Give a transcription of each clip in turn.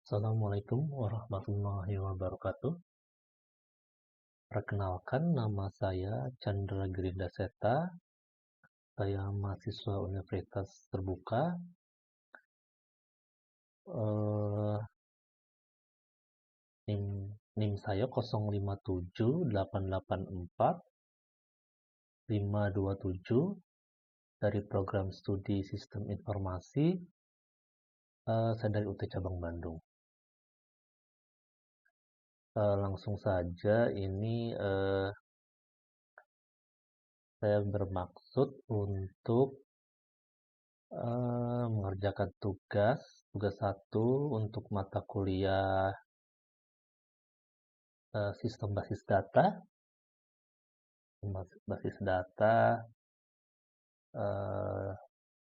Assalamualaikum warahmatullahi wabarakatuh. Perkenalkan, nama saya Chandra Girinda Seta. Saya mahasiswa Universitas Terbuka. Eh, NIM saya 057884 527 dari program studi Sistem Informasi. Saya dari UT Cabang Bandung. Langsung saja, ini saya bermaksud untuk mengerjakan tugas satu untuk mata kuliah sistem basis data.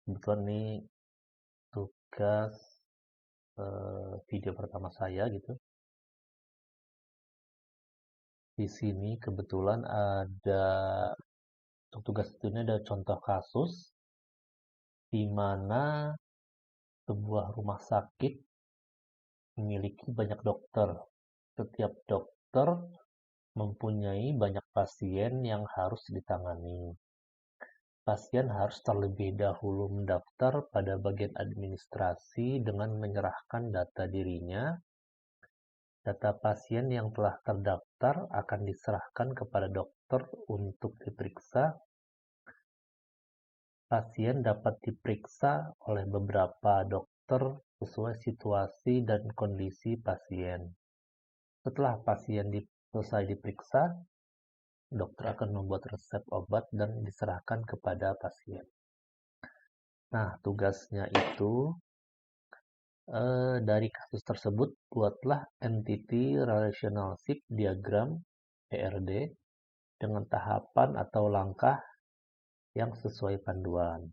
Kebetulan ini tugas video pertama saya gitu. Di sini kebetulan ada untuk tugas ini ada contoh kasus di mana sebuah rumah sakit memiliki banyak dokter. Setiap dokter mempunyai banyak pasien yang harus ditangani. Pasien harus terlebih dahulu mendaftar pada bagian administrasi dengan menyerahkan data dirinya. Data pasien yang telah terdaftar akan diserahkan kepada dokter untuk diperiksa. Pasien dapat diperiksa oleh beberapa dokter sesuai situasi dan kondisi pasien. Setelah pasien selesai diperiksa, dokter akan membuat resep obat dan diserahkan kepada pasien. Nah, tugasnya itu dari kasus tersebut buatlah Entity Relationship Diagram (ERD) dengan tahapan atau langkah yang sesuai panduan.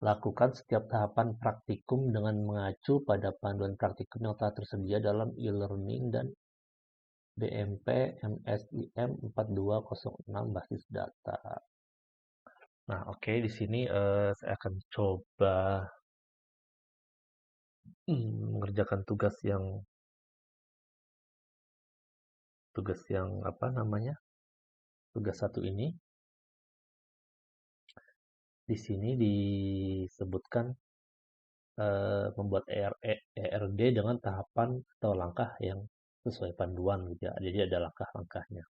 Lakukan setiap tahapan praktikum dengan mengacu pada panduan praktikum yang telah tersedia dalam e-learning dan BMP MSIM 4206 basis data. Nah, oke, di sini saya akan coba mengerjakan tugas yang tugas satu ini. Di sini disebutkan membuat ERD dengan tahapan atau langkah yang sesuai panduan gitu ya. Jadi ada langkah-langkahnya.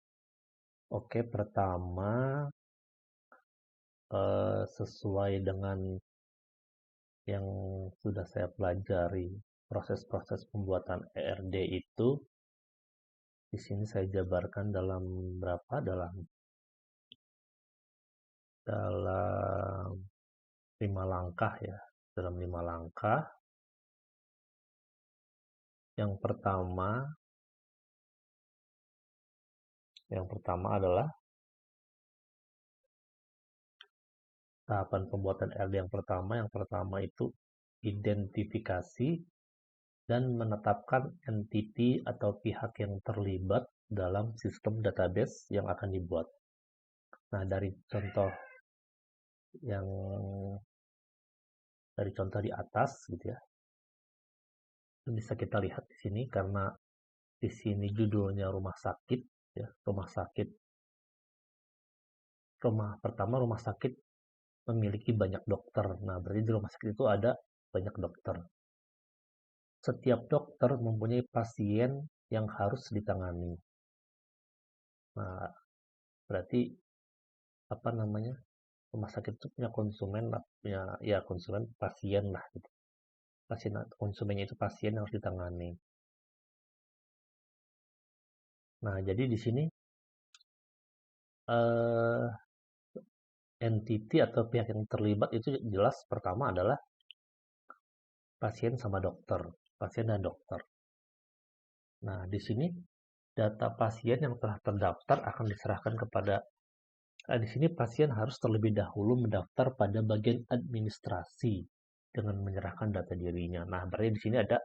Oke, pertama sesuai dengan yang sudah saya pelajari proses-proses pembuatan ERD itu. Di sini saya jabarkan dalam dalam 5 langkah ya. Dalam 5 langkah. Yang pertama adalah tahapan pembuatan ERD yang pertama. Yang pertama itu identifikasi dan menetapkan entiti atau pihak yang terlibat dalam sistem database yang akan dibuat. Nah, dari contoh di atas gitu ya. Bisa kita lihat di sini karena di sini judulnya rumah sakit ya, rumah sakit memiliki banyak dokter. Nah, berarti di rumah sakit itu ada banyak dokter. Setiap dokter mempunyai pasien yang harus ditangani. Nah, berarti rumah sakit itu punya konsumen lah, konsumen pasien lah gitu. Konsumennya itu pasien yang harus ditangani. Nah, jadi di sini entiti atau pihak yang terlibat itu jelas pertama adalah pasien dan dokter. Nah, di sini data pasien yang telah terdaftar akan diserahkan kepada di sini pasien harus terlebih dahulu mendaftar pada bagian administrasi dengan menyerahkan data dirinya. Nah, berarti di sini ada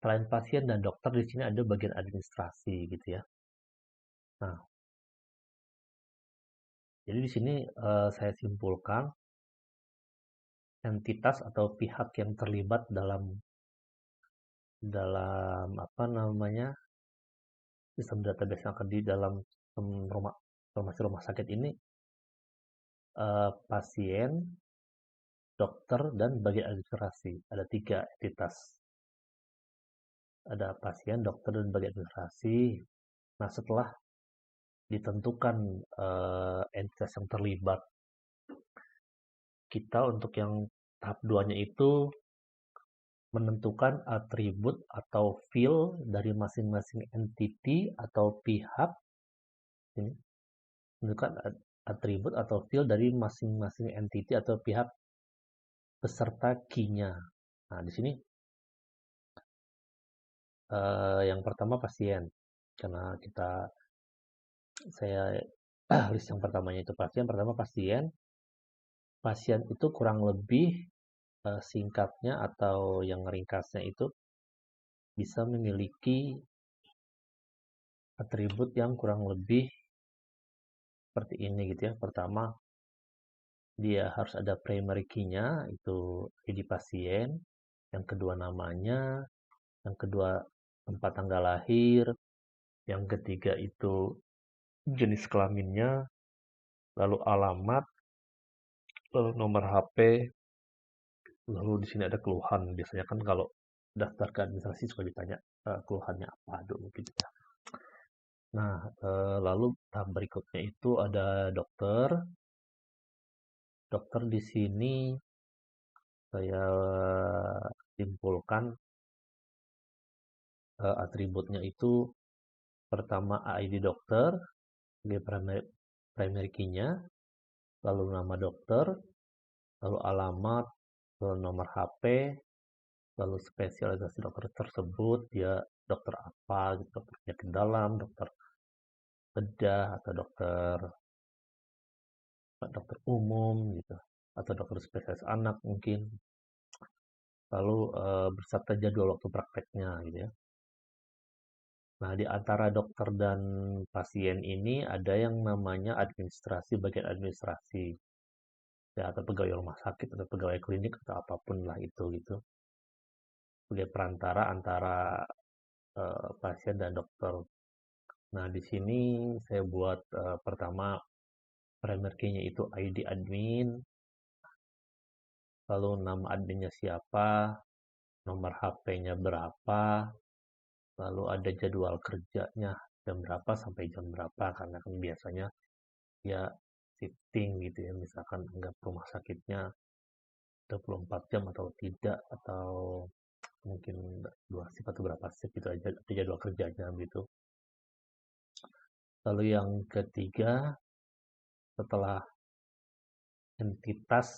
selain pasien dan dokter di sini ada bagian administrasi gitu ya. Nah, jadi di sini saya simpulkan entitas atau pihak yang terlibat dalam dalam apa namanya sistem database yang akan di dalam rumah informasi rumah sakit ini pasien, dokter, dan bagian administrasi. Ada 3 entitas. Ada pasien, dokter, dan bagian administrasi. Nah, setelah ditentukan entitas yang terlibat, kita untuk yang tahap 2-nya itu menentukan atribut atau field dari masing-masing entity atau pihak. Ini menentukan atribut atau field dari masing-masing entity atau pihak beserta key-nya. Nah, di sini yang pertama pasien. Karena saya list yang pertamanya itu pasien. Pertama pasien. Pasien itu kurang lebih singkatnya atau yang ringkasnya itu bisa memiliki atribut yang kurang lebih seperti ini gitu ya. Pertama, dia harus ada primary key-nya, itu ID pasien. Yang kedua namanya, yang kedua tempat tanggal lahir, yang ketiga itu jenis kelaminnya, lalu alamat, lalu nomor HP, lalu di sini ada keluhan. Biasanya kan kalau daftar ke administrasi suka ditanya keluhannya apa dulu gitu ya. Nah, lalu tahap berikutnya itu ada dokter. Dokter di sini saya simpulkan atributnya itu pertama ID dokter sebagai primary key-nya, lalu nama dokter, lalu alamat, lalu nomor HP, lalu spesialisasi dokter tersebut, dia dokter apa, gitu, dokter penyakit dalam, dokter bedah, atau dokter umum, gitu, atau dokter spesialis anak mungkin. Lalu beserta jadwal waktu prakteknya, gitu ya. Nah, di antara dokter dan pasien ini ada yang namanya administrasi, bagian administrasi. Ya, atau pegawai rumah sakit, atau pegawai klinik, atau apapun lah itu, gitu. Sebagai perantara antara pasien dan dokter. Nah, di sini saya buat pertama primary key-nya itu ID admin, lalu nama adminnya siapa, nomor HP-nya berapa, lalu ada jadwal kerjanya jam berapa sampai jam berapa, karena kan biasanya ya shifting gitu ya, misalkan anggap rumah sakitnya 24 jam atau tidak, atau mungkin 2 shift atau berapa shift itu aja jadwal kerjanya gitu. Lalu yang ketiga, setelah entitas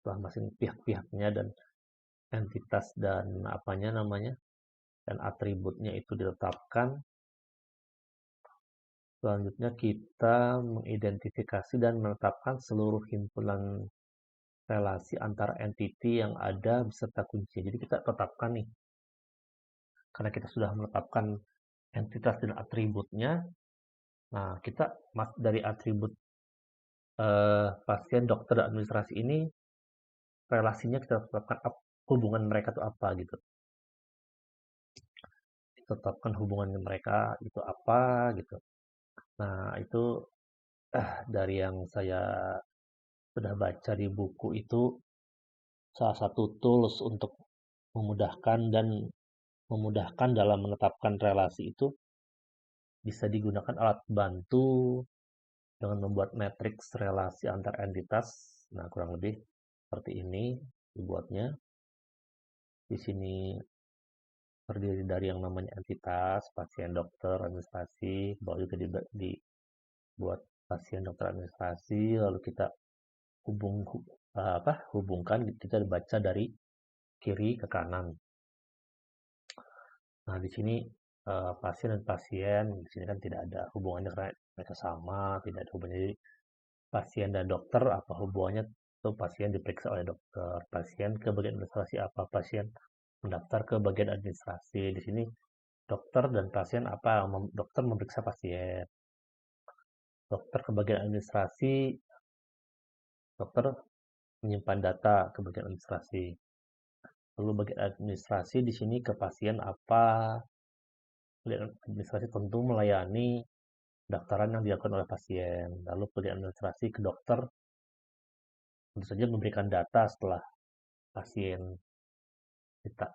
setelah masing pihak-pihaknya dan entitas dan apanya namanya dan atributnya itu ditetapkan, selanjutnya kita mengidentifikasi dan menetapkan seluruh himpunan relasi antara entity yang ada beserta kunci. Jadi kita tetapkan nih, karena kita sudah menetapkan entitas dan atributnya. Nah, kita dari atribut pasien, dokter, dan administrasi ini relasinya kita tetapkan hubungan mereka itu apa gitu. Tetapkan hubungan mereka itu apa gitu. Nah, itu dari yang saya sudah baca di buku itu salah satu tools untuk memudahkan dalam menetapkan relasi itu bisa digunakan alat bantu dengan membuat matriks relasi antar entitas. Nah, kurang lebih seperti ini dibuatnya. Di sini terdiri dari yang namanya entitas, pasien, dokter, administrasi, bahwa juga dibuat pasien, dokter, administrasi, lalu kita hubungkan, kita baca dari kiri ke kanan. Nah, di sini pasien dan pasien, di sini kan tidak ada hubungannya karena mereka sama, tidak ada hubungannya. Jadi, pasien dan dokter apa hubungannya? Itu pasien diperiksa oleh dokter, pasien ke bagian administrasi apa? Pasien mendaftar ke bagian administrasi. Di sini dokter dan pasien apa? Dokter memeriksa pasien. Dokter ke bagian administrasi, dokter menyimpan data ke bagian administrasi. Lalu bagian administrasi di sini ke pasien apa? Bagian administrasi tentu melayani pendaftaran yang dilakukan oleh pasien. Lalu bagian administrasi ke dokter tentu saja memberikan data setelah pasien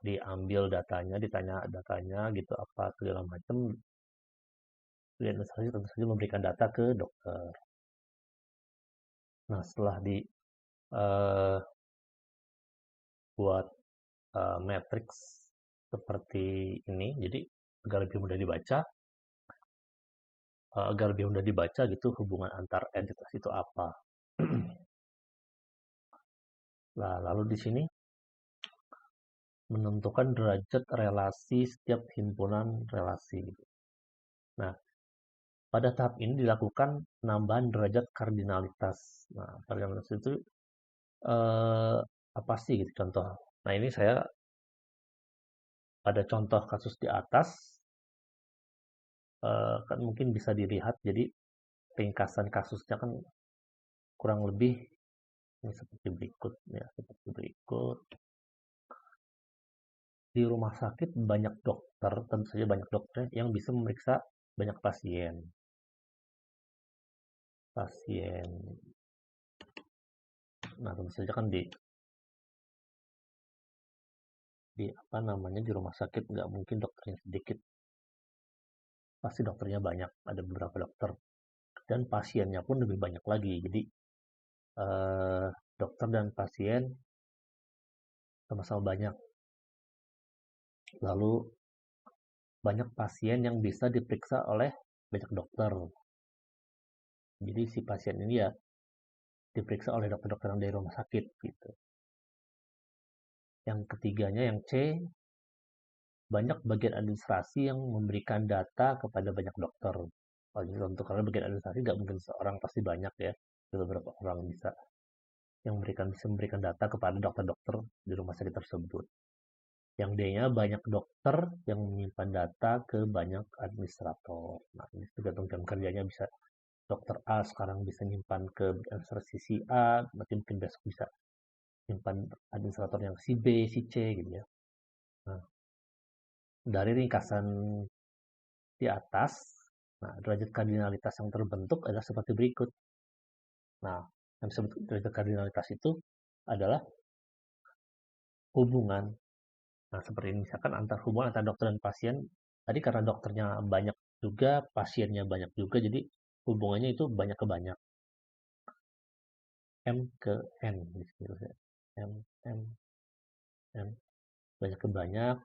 diambil datanya, ditanya datanya gitu apa segala macam. Bagian administrasi tentu saja memberikan data ke dokter. Nah, setelah eh, buat matrix seperti ini, jadi agar lebih mudah dibaca, gitu hubungan antar entitas itu apa. Nah, lalu di sini menentukan derajat relasi setiap himpunan relasi. Nah, pada tahap ini dilakukan penambahan derajat kardinalitas. Nah, kardinalitas itu apa sih gitu contoh? Nah, ini saya pada contoh kasus di atas kan mungkin bisa dilihat. Jadi ringkasan kasusnya kan kurang lebih ini seperti berikut ya, seperti berikut. Di rumah sakit banyak dokter, tentu saja banyak dokter yang bisa memeriksa banyak pasien. Nah, tentu saja kan di rumah sakit nggak mungkin dokternya sedikit. Pasti dokternya banyak, ada beberapa dokter. Dan pasiennya pun lebih banyak lagi. Jadi dokter dan pasien sama-sama banyak. Lalu banyak pasien yang bisa diperiksa oleh banyak dokter. Jadi si pasien ini ya diperiksa oleh dokter-dokter yang dari rumah sakit gitu. Yang ketiganya yang C, banyak bagian administrasi yang memberikan data kepada banyak dokter. Tentu karena bagian administrasi nggak mungkin seorang, pasti banyak ya. Beberapa orang bisa memberikan data kepada dokter-dokter di rumah sakit tersebut. Yang D-nya banyak dokter yang menyimpan data ke banyak administrator. Nah, ini tergantung jam kerjanya, bisa dokter A sekarang bisa nyimpan ke administrasi si A, berarti mungkin besok bisa nyimpan administrator yang si B, si C gitu ya. Nah, dari ringkasan di atas, nah derajat kardinalitas yang terbentuk adalah seperti berikut. Nah, yang disebut derajat kardinalitas itu adalah hubungan. Nah, seperti ini misalkan hubungan antara dokter dan pasien. Tadi karena dokternya banyak juga, pasiennya banyak juga, jadi hubungannya itu banyak ke banyak. M ke N. M, banyak ke banyak.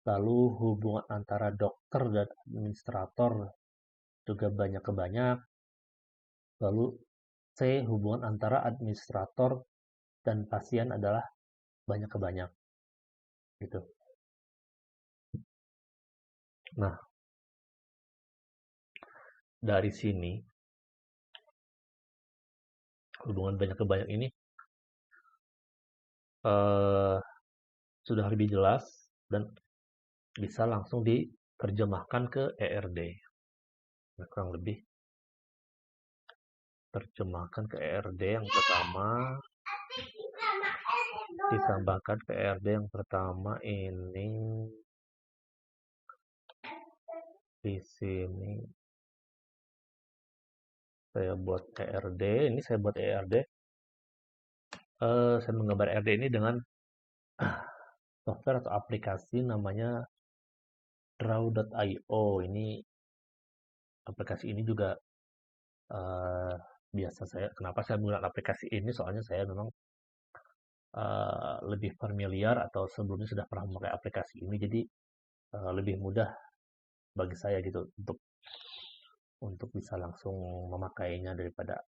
Lalu hubungan antara dokter dan administrator juga banyak ke banyak. Lalu C, hubungan antara administrator dan pasien adalah banyak ke banyak. Gitu. Nah, dari sini hubungan banyak ke banyak ini sudah lebih jelas dan bisa langsung diterjemahkan ke ERD. Nah, kurang lebih terjemahkan ke ERD yang pertama, ditambahkan ke ERD yang pertama ini di sini saya buat ERD. Ini saya buat ERD. Saya menggambar ERD ini dengan software atau aplikasi namanya Draw.io. Ini aplikasi ini juga biasa kenapa saya menggunakan aplikasi ini? Soalnya saya memang lebih familiar atau sebelumnya sudah pernah memakai aplikasi ini, jadi lebih mudah bagi saya gitu untuk bisa langsung memakainya daripada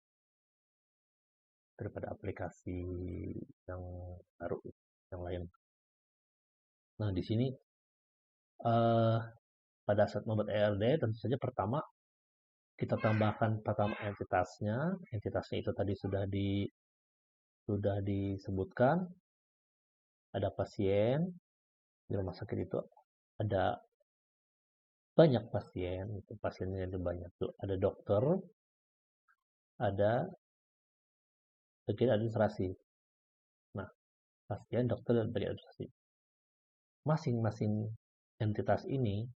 aplikasi yang baru yang lain. Nah, di sini pada saat membuat ERD tentu saja pertama kita tambahkan pertama entitasnya. Entitasnya itu tadi sudah disebutkan. Ada pasien di rumah sakit itu, ada banyak pasien, itu pasiennya ada banyak tuh. Ada dokter, ada bagian administrasi. Nah, pasien, dokter, dan bagian administrasi. masing-masing entitas ini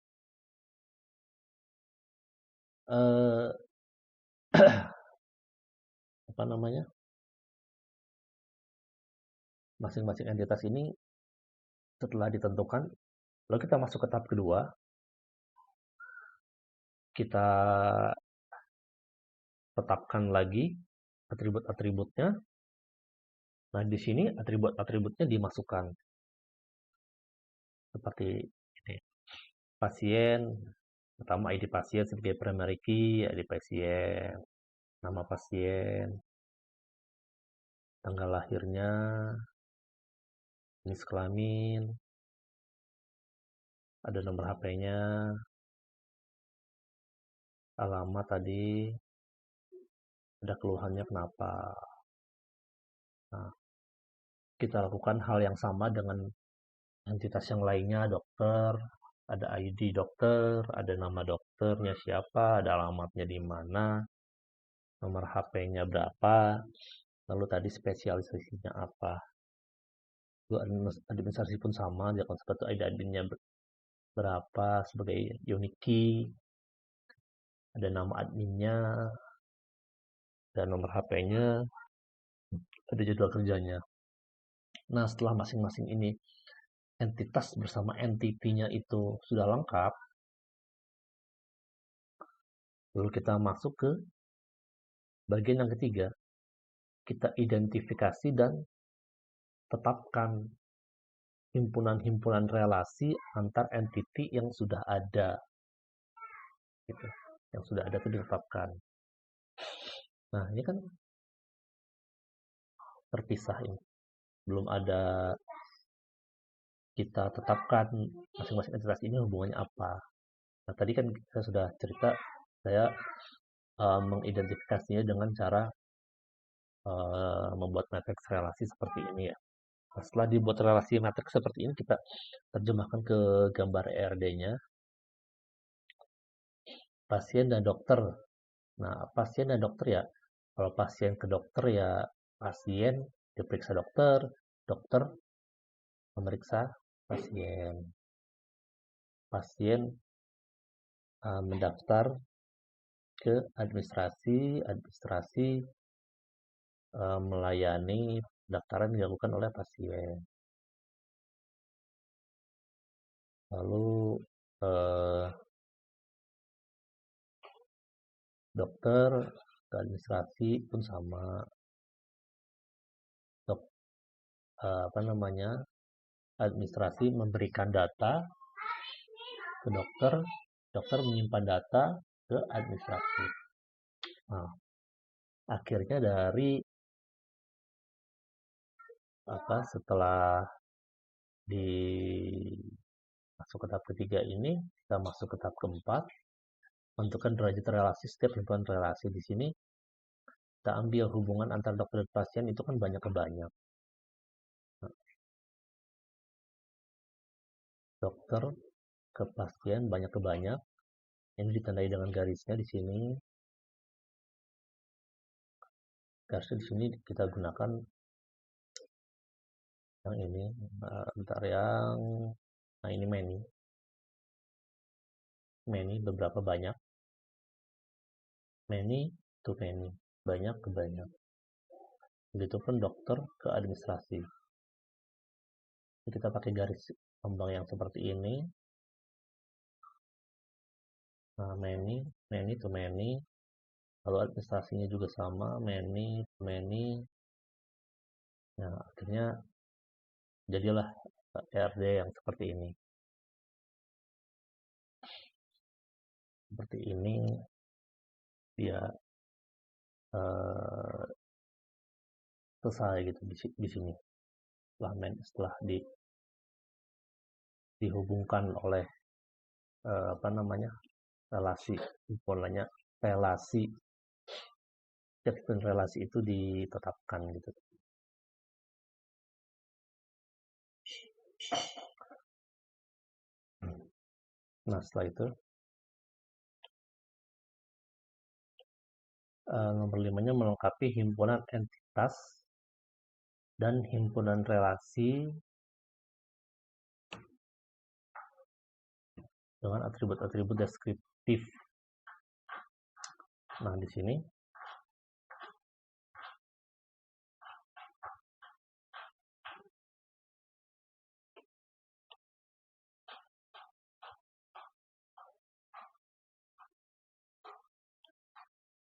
eh, apa namanya? Masing-masing entitas ini setelah ditentukan, lalu kita masuk ke tahap kedua, kita tetapkan lagi atribut-atributnya. Nah, di sini atribut-atributnya dimasukkan seperti ini. Pasien, pertama ID pasien sebagai primary key, ID pasien, nama pasien, tanggal lahirnya, jenis kelamin, ada nomor HP-nya, alamat tadi, ada keluhannya kenapa. Nah, kita lakukan hal yang sama dengan entitas yang lainnya, dokter, ada ID dokter, ada nama dokternya siapa, ada alamatnya di mana, nomor HP-nya berapa, lalu tadi spesialisasinya apa. Lalu administrasi pun sama, jangan seperti ID adminnya berapa sebagai unique key, ada nama adminnya, dan nomor HP-nya, ada jadwal kerjanya. Nah, setelah masing-masing ini entitas bersama entity-nya itu sudah lengkap, lalu kita masuk ke bagian yang ketiga. Kita identifikasi dan tetapkan himpunan-himpunan relasi antar entity yang sudah ada. Gitu. Yang sudah ada itu ditetapkan. Nah, ini kan terpisah ini. Belum ada kita tetapkan masing-masing entitas ini hubungannya apa. Nah, tadi kan saya sudah cerita, saya mengidentifikasinya dengan cara membuat matriks relasi seperti ini ya. Nah, setelah dibuat relasi matriks seperti ini, kita terjemahkan ke gambar ERD-nya. Pasien dan dokter. Nah, pasien dan dokter ya, kalau pasien ke dokter ya pasien diperiksa dokter, dokter memeriksa pasien. Pasien mendaftar ke administrasi, administrasi melayani pendaftaran dilakukan oleh pasien. Lalu dokter ke administrasi pun sama. Apa namanya? Administrasi memberikan data ke dokter, dokter menyimpan data ke administrasi. Nah, akhirnya dari setelah di masuk ke tahap ketiga ini, kita masuk ke tahap keempat, menentukan derajat relasi setiap himpunan relasi. Di sini kita ambil hubungan antar dokter dan pasien itu kan banyak ke banyak. Nah, dokter ke pasien banyak ke banyak. Ini ditandai dengan garisnya di sini. Garisnya di sini kita gunakan yang ini, bentar yang, nah ini many beberapa banyak, many to many, banyak ke banyak. Begitupun dokter ke administrasi. Kita pakai garis kembang yang seperti ini. Nah, many to many. Lalu administrasinya juga sama, many to many. Nah, akhirnya jadilah ERD yang seperti ini. Seperti ini dia selesai gitu di sini. Setelah dihubungkan oleh relasi, polanya relasi, dan relasi itu ditetapkan gitu. Nah, setelah itu nomor 5-nya melengkapi himpunan entitas dan himpunan relasi dengan atribut-atribut deskriptif. Nah, di sini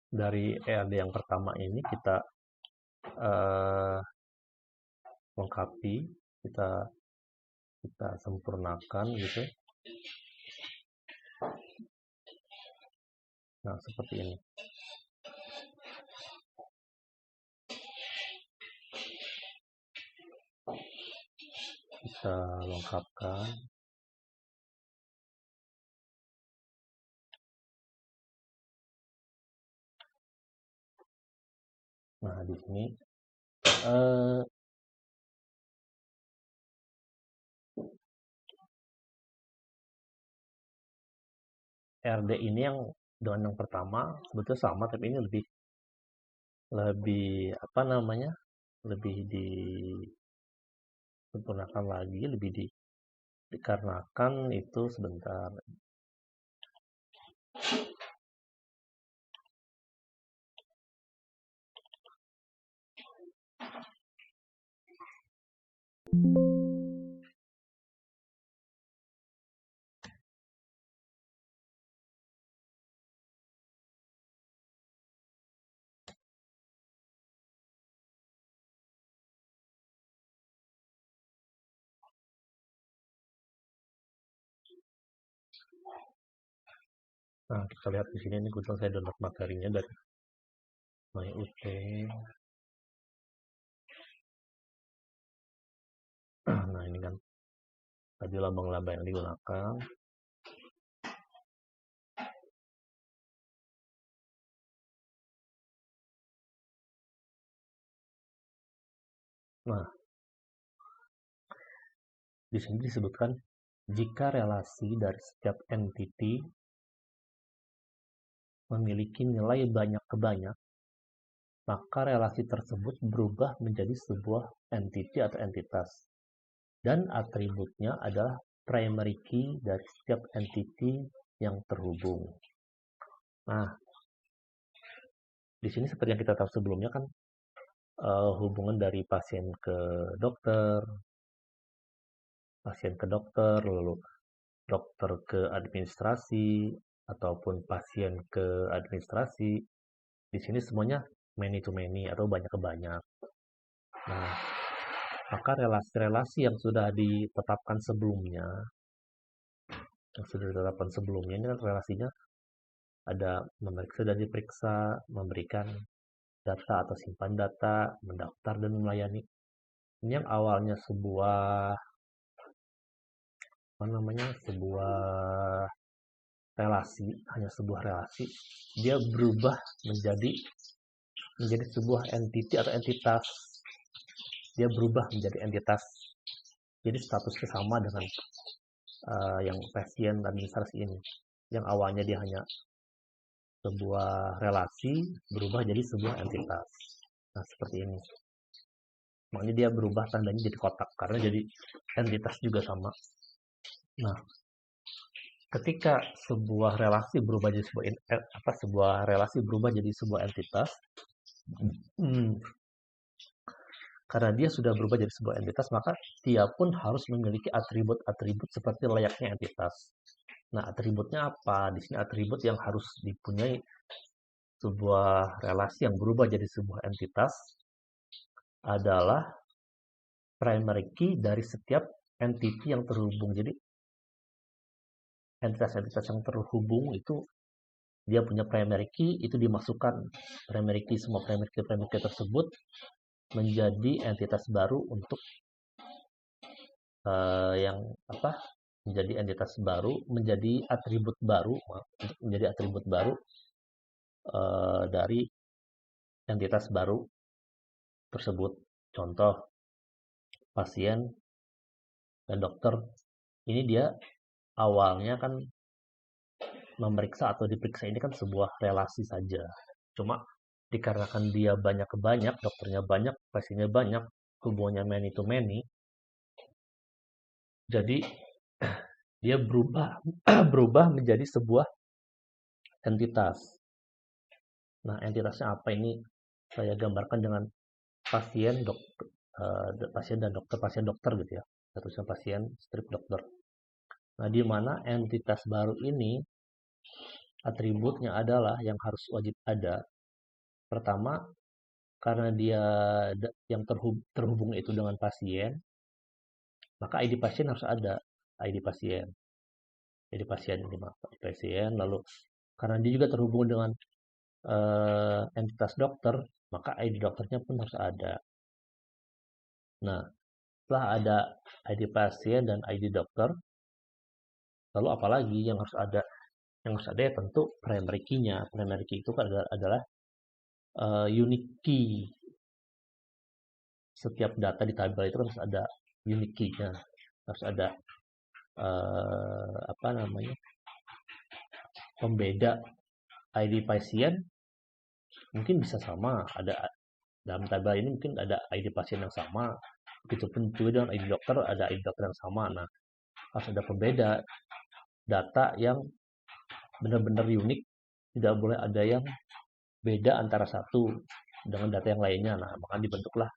dari ERD yang pertama ini kita lengkapi, kita sempurnakan gitu. Nah, seperti ini. Kita lengkapkan. Nah, di sini RD ini yang dengan yang pertama sebetulnya sama, tapi ini lebih apa namanya, lebih disempurnakan lagi, dikarenakan itu sebentar. Nah, kita lihat di sini, ini kebetulan saya download materinya dari MyUT. Nah, ini kan tadi lambang-lambang yang digunakan. Nah, di sini disebutkan jika relasi dari setiap entity memiliki nilai banyak ke banyak, maka relasi tersebut berubah menjadi sebuah entity atau entitas. Dan atributnya adalah primary key dari setiap entity yang terhubung. Nah, di sini seperti yang kita tahu sebelumnya kan, hubungan dari pasien ke dokter, lalu dokter ke administrasi, ataupun pasien ke administrasi. Di sini semuanya many to many atau banyak ke banyak. Nah, maka relasi-relasi yang sudah ditetapkan sebelumnya, ini kan relasinya ada sudah diperiksa, memberikan data atau simpan data, mendaftar dan melayani. Ini yang awalnya sebuah relasi, hanya sebuah relasi, dia berubah menjadi sebuah entity atau entitas. Dia berubah menjadi entitas. Jadi statusnya sama dengan yang pasien administrasi ini. Yang awalnya dia hanya sebuah relasi, berubah jadi sebuah entitas. Nah, seperti ini. Makanya dia berubah tandanya jadi kotak, karena jadi entitas juga sama. Nah, ketika sebuah relasi berubah jadi sebuah entitas, karena dia sudah berubah jadi sebuah entitas, maka dia pun harus memiliki atribut-atribut seperti layaknya entitas. Nah, atributnya apa? Di sini atribut yang harus dipunyai sebuah relasi yang berubah jadi sebuah entitas adalah primary key dari setiap entity yang terhubung. Jadi, entitas-entitas yang terhubung itu dia punya primary key, itu dimasukkan semua primary key tersebut menjadi entitas baru untuk menjadi atribut baru dari entitas baru tersebut. Contoh, pasien dan dokter. Ini dia awalnya kan memeriksa atau diperiksa ini kan sebuah relasi saja. Cuma dikarenakan dia banyak ke banyak, dokternya banyak, pasiennya banyak, hubungannya many to many, jadi dia berubah berubah menjadi sebuah entitas. Nah, entitasnya apa ini? Saya gambarkan dengan pasien, pasien dan dokter, pasien dokter gitu ya. Statusnya pasien, strip dokter. Nah, di mana entitas baru ini atributnya adalah yang harus wajib ada. Pertama, karena dia yang terhubung itu dengan pasien, maka ID pasien harus ada. ID pasien. ID pasien ini pasien. Lalu karena dia juga terhubung dengan entitas dokter, maka ID dokternya pun harus ada. Nah, setelah ada ID pasien dan ID dokter, lalu apalagi yang harus ada? Yang harus ada ya tentu primary key-nya. Primary key itu adalah unique key. Setiap data di tabel itu harus ada unique key-nya. Harus ada apa namanya? Pembeda ID pasien mungkin bisa sama, ada dalam tabel ini mungkin ada ID pasien yang sama, begitupun juga dengan ID dokter ada ID dokter yang sama. Nah, harus ada pembeda data yang benar-benar unik, tidak boleh ada yang beda antara satu dengan data yang lainnya. Nah, maka dibentuklah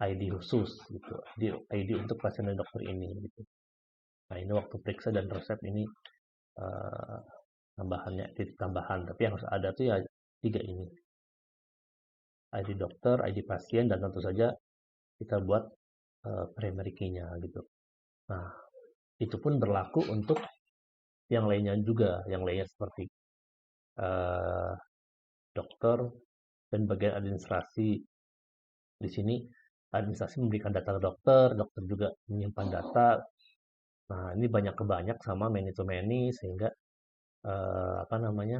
ID khusus gitu, ID untuk pasien dan dokter ini gitu. Nah, ini waktu periksa dan resep ini tambahannya, titik tambahan, tapi yang harus ada tuh ya 3 ini. ID dokter, ID pasien, dan tentu saja kita buat primary key-nya gitu. Nah, itu pun berlaku untuk yang lainnya juga, yang lainnya seperti dokter dan bagian administrasi. Di sini administrasi memberikan data ke dokter, dokter juga menyimpan data. Nah, ini banyak ke banyak sama many to many sehingga apa namanya?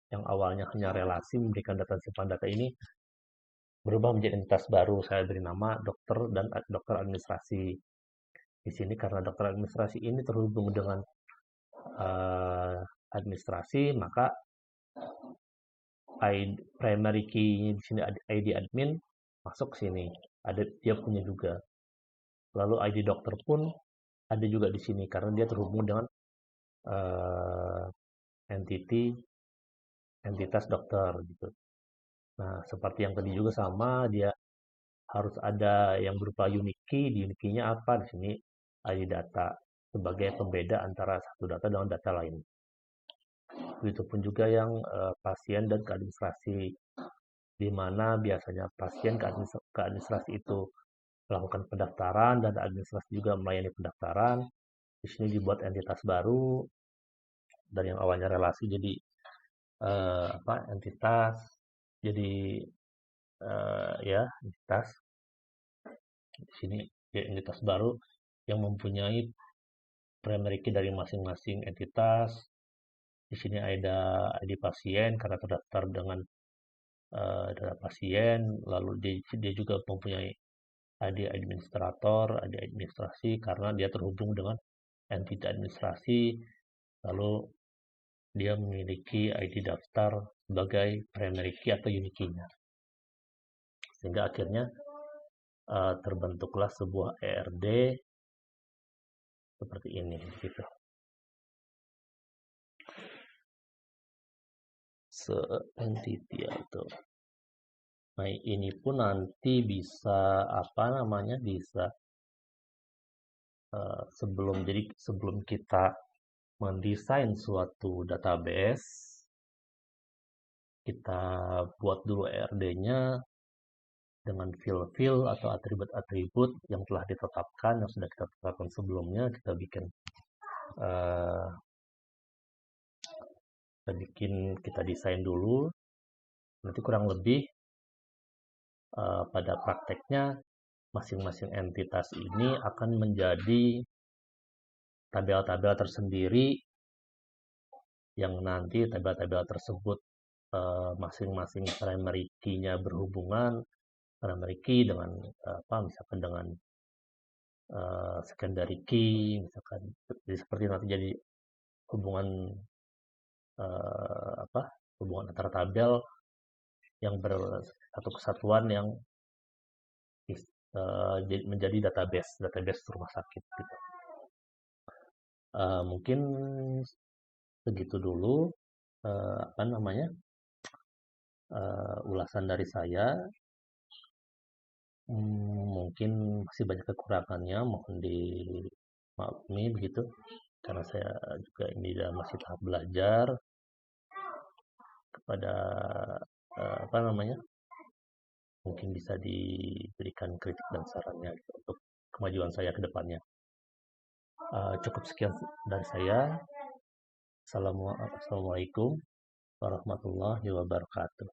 Yang awalnya hanya relasi memberikan data simpan data ini berubah menjadi entitas baru. Saya beri nama dokter dan dokter administrasi. Di sini karena dokter administrasi ini terhubung dengan administrasi, maka primary key di sini ID admin masuk sini. Ada dia punya juga. Lalu ID dokter pun ada juga di sini karena dia terhubung dengan entitas dokter gitu. Nah, seperti yang tadi juga sama, dia harus ada yang berupa unique key. Di unique key-nya apa? Di sini ID data sebagai pembeda antara satu data dengan data lain. Begitupun juga yang pasien dan ke administrasi, di mana biasanya pasien ke administrasi itu melakukan pendaftaran dan administrasi juga melayani pendaftaran. Di sini dibuat entitas baru dari yang awalnya relasi jadi entitas, jadi ya entitas. Di sini ya, entitas baru yang mempunyai primary key dari masing-masing entitas. Di sini ada ID pasien karena terdaftar dengan data pasien, lalu dia juga mempunyai ID administrator, ID administrasi karena dia terhubung dengan entitas administrasi, lalu dia memiliki ID daftar sebagai primary key atau unique key-nya. Sehingga akhirnya terbentuklah sebuah ERD seperti ini gitu. Se-entity atau nah, ini pun nanti bisa apa namanya bisa sebelum kita mendesain suatu database, kita buat dulu ERD-nya dengan field-field atau atribut-atribut yang telah ditetapkan, yang sudah kita tetapkan sebelumnya. Kita kita desain dulu. Nanti kurang lebih pada prakteknya masing-masing entitas ini akan menjadi tabel-tabel tersendiri yang nanti tabel-tabel tersebut masing-masing primary key-nya berhubungan, primary key dengan misalkan dengan secondary key, misalkan jadi seperti nanti jadi hubungan hubungan antara tabel yang bersatu kesatuan yang menjadi database rumah sakit gitu. Mungkin segitu dulu, apa namanya, ulasan dari saya. Mungkin masih banyak kekurangannya, mohon dimaklumi begitu, karena saya juga ini masih tahap belajar kepada, apa namanya, mungkin bisa diberikan kritik dan sarannya gitu untuk kemajuan saya ke depannya. Cukup sekian dari saya. Assalamualaikum warahmatullahi wabarakatuh.